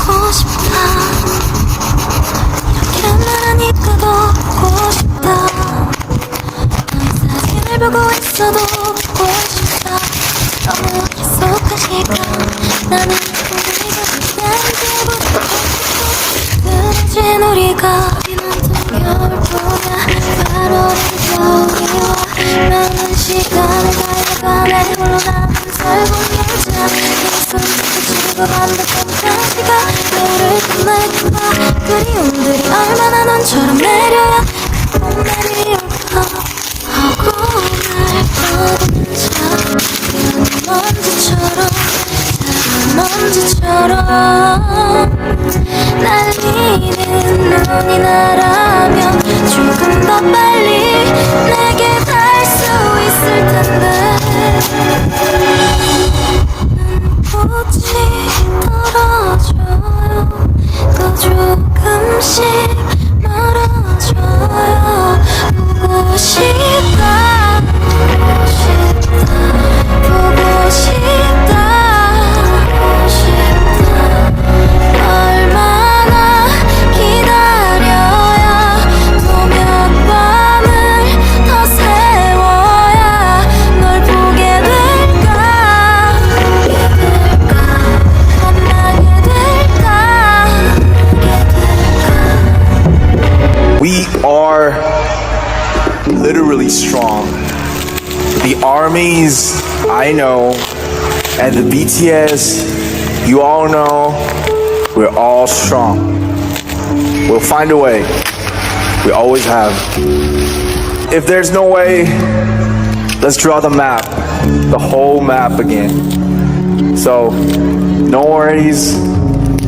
보고 싶다. 이렇게만 하니까 더 보고 싶다. 너의 사진을 보고 있어도 보고 싶다. 너무 약속한 시간 나는 우리가 남겨보고 그래진 우리가 지난 겨울보다 8월의 겨울이 와 많은 시간을 달려가네 홀로 남은 설국 열차 내 손짓을 치고 반복하는 시가 너를 끝날까봐 그리움들이 얼마나 넌처럼 내려야 그 봄날이 올까 하고 날 떠도는 차 먼지처럼 먼지처럼 날리는 눈이 나라면 조금 더 빨리 내게 닿을 수 있을 텐데 눈꽃이 떨어져요 또 조금씩 멀어져요 보고 싶다 보고 싶다 얼마나 기다려야 또 몇 밤을 더 세워야 널 보게 될까 만나게 될까 We are literally strong. The armies, I know, and the BTS, you all know, we're all strong. We'll find a way. We always have. If there's no way, let's draw the map, the whole map again. So, no worries.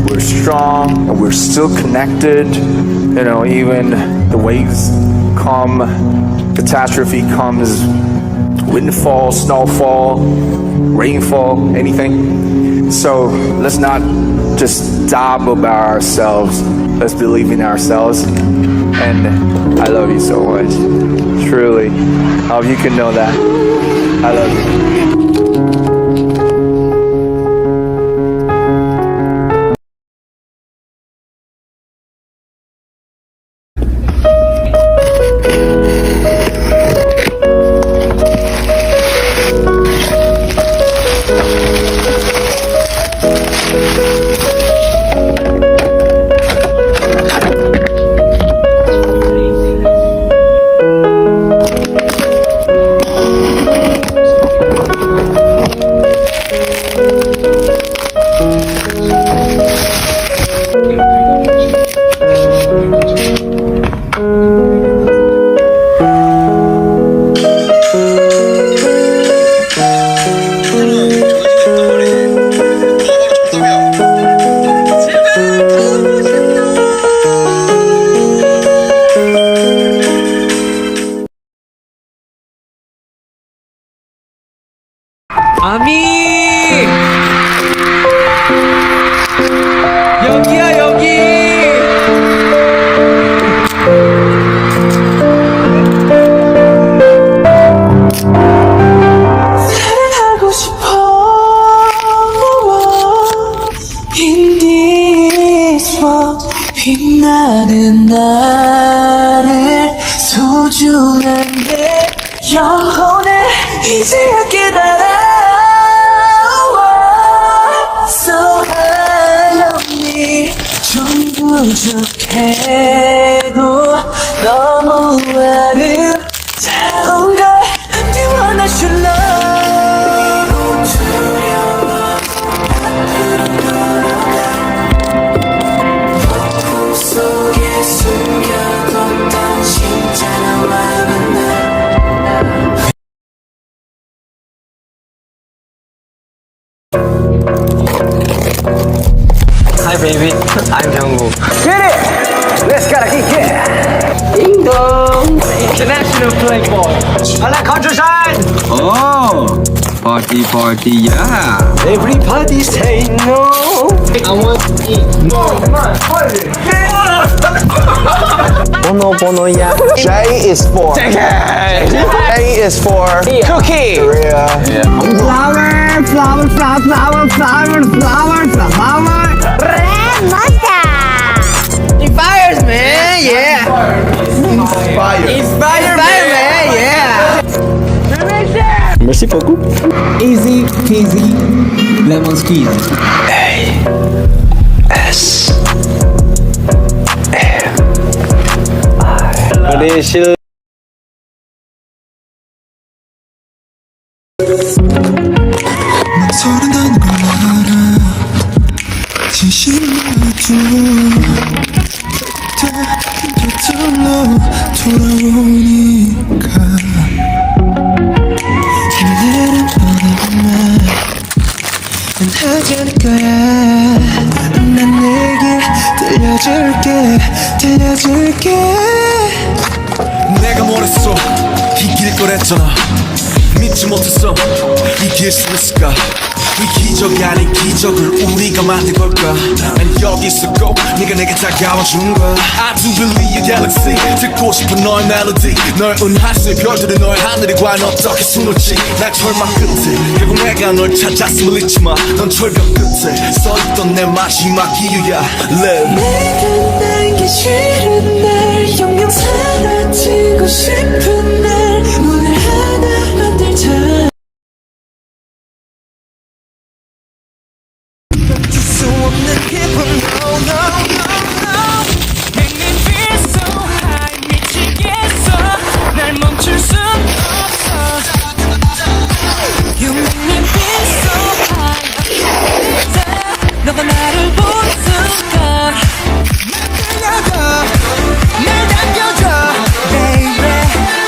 We're strong and we're still connected. You know, even the waves come, catastrophe comes, windfall, snowfall, rainfall, anything. So let's not just stop about ourselves. Let's believe in ourselves. And I love you so much. Truly. I hope you can know that. I love you. 아미! 여기야 여기! 사랑하고 싶어 In this world 빛나는 나를 소중한 내 영혼을 이제야 깨달아 So I love me 좀 부족해도 너무 아름다운 걸 I'm the one I should love 두려워 앞으로 걸어가 폭풍 속에 숨겨뒀던 진짜 나와 만나 Hi baby, I'm Jungkook. Get it! Let's gotta kick it! Ding dong! International playboy. I like countryside! Oh, party, yeah. Everybody say no. I want to eat. Bono, yeah. J is for Take it! A is for Cookie! Korea. Yeah. flower, flower, flower, flower, flower, flower. Inspires, man. Yeah. Inspire, man. Yeah. Merci beaucoup. Easy peasy lemon squeezy. Initial. 서른다는 걸 알아 진심을 말해줘 저절로 돌아오니까 오늘은 떠나보면 난 하지 않을 거야 난 내게 들려줄게 내가 뭐랬어 이길 거랬잖아 믿지 못했어 이길 수 있을까 이 기적이 아닌 기적을 우리가 만든 걸까 난 여기 있었고 네가 내게 다가와준 거야 I do believe your galaxy 듣고 싶은 너의 멜로디 널 은하수의 별들은 너의 하늘이 과연 어떻게 숨을지 날 절망 끝에 결국 내가 널 찾았음을 잊지마 넌 철벽 끝에 서있던 내 마지막 이유야 Live 내가 난게 싫은 날 영영 사라지고 싶은 날 오늘 하나 만들자 수 없는 기분 No no no no Make me feel so high 미치겠어 날 멈출 순 없어 You make me feel so high 너가 나를 본 순간 날 당겨줘 Baby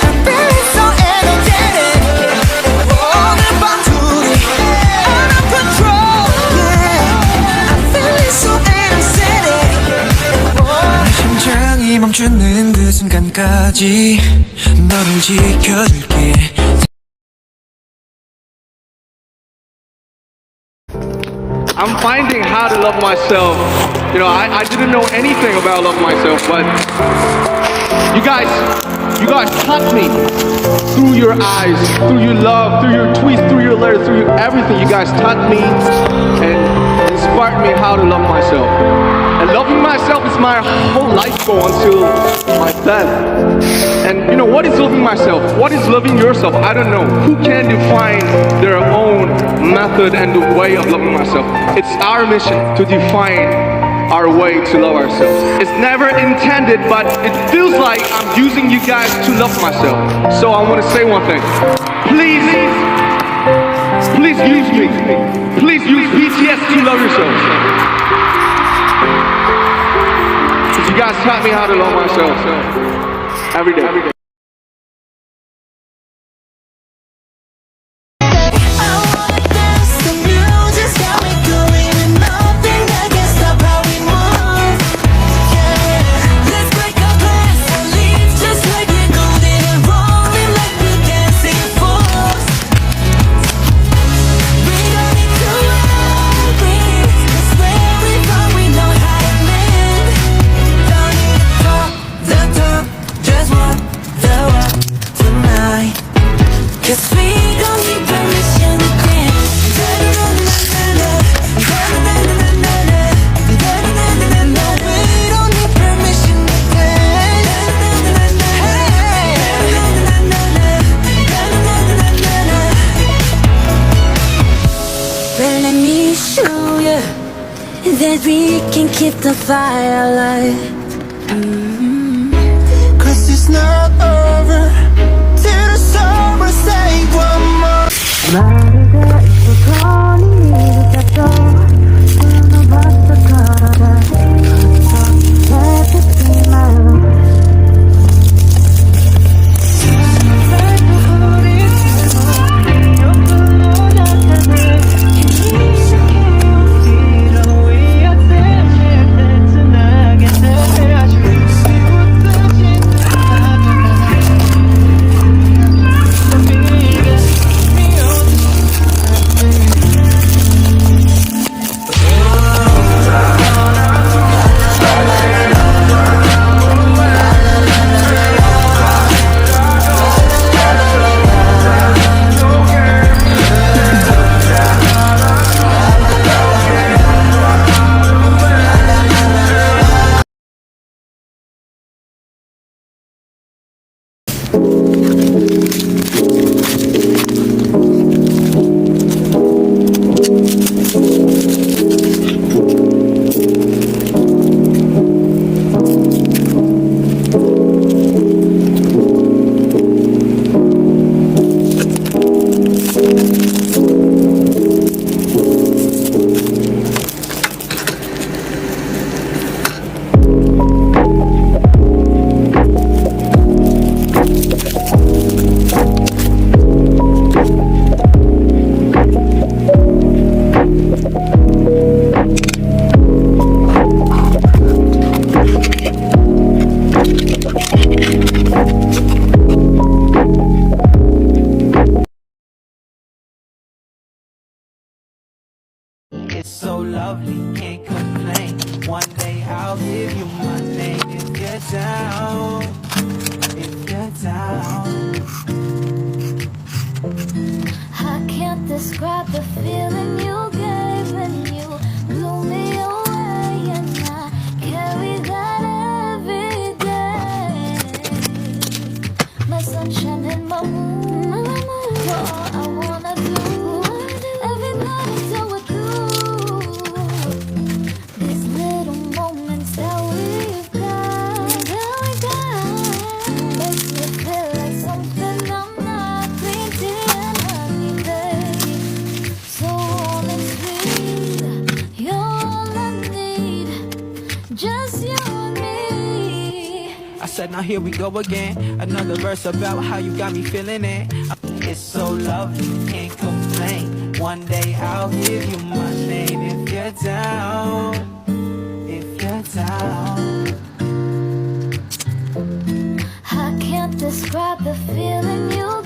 I'm feeling so energetic 오늘 밤 둘이 out of control I'm feeling so energetic 심장이 멈추는 그 순간까지 너를 지켜줄게 I'm finding how to love myself. You know, I didn't know anything about love myself, but you guys taught me through your eyes, through your love, through your tweets, through your letters, through everything. You guys taught me and inspired me how to love myself. And loving myself is my whole life goal until my death. And you know, what is loving myself? What is loving yourself? I don't know. Who can define their own method and the way of loving myself? It's our mission to define our way to love ourselves. It's never intended, but it feels like I'm using you guys to love myself. So I want to say one thing. Please use me. Please use BTS to love yourselves. Because you guys taught me how to love myself every day. That we can keep the fire alive. Cause it's not over till the summer say one more 마르가 있고 거니 늦었어 너밖에 걸어가 내 마음 It's so lovely, can't complain. One day I'll give you my name if you're down. If you're down. I can't describe the feeling you gave when you blew me away, and I carry that every day. My sunshine and my moon, you're all I wanna do. Every night until we're through. These little moments that we've got, makes me feel like something I'm not pretending, honey, babe. So warm and sweet, you're all I need, just you and me. I said, now here we go again. Another verse about how you got me feeling it. It's so lovely, can't complain. One day I'll give you my name if you're down. If you're down. I can't describe the feeling you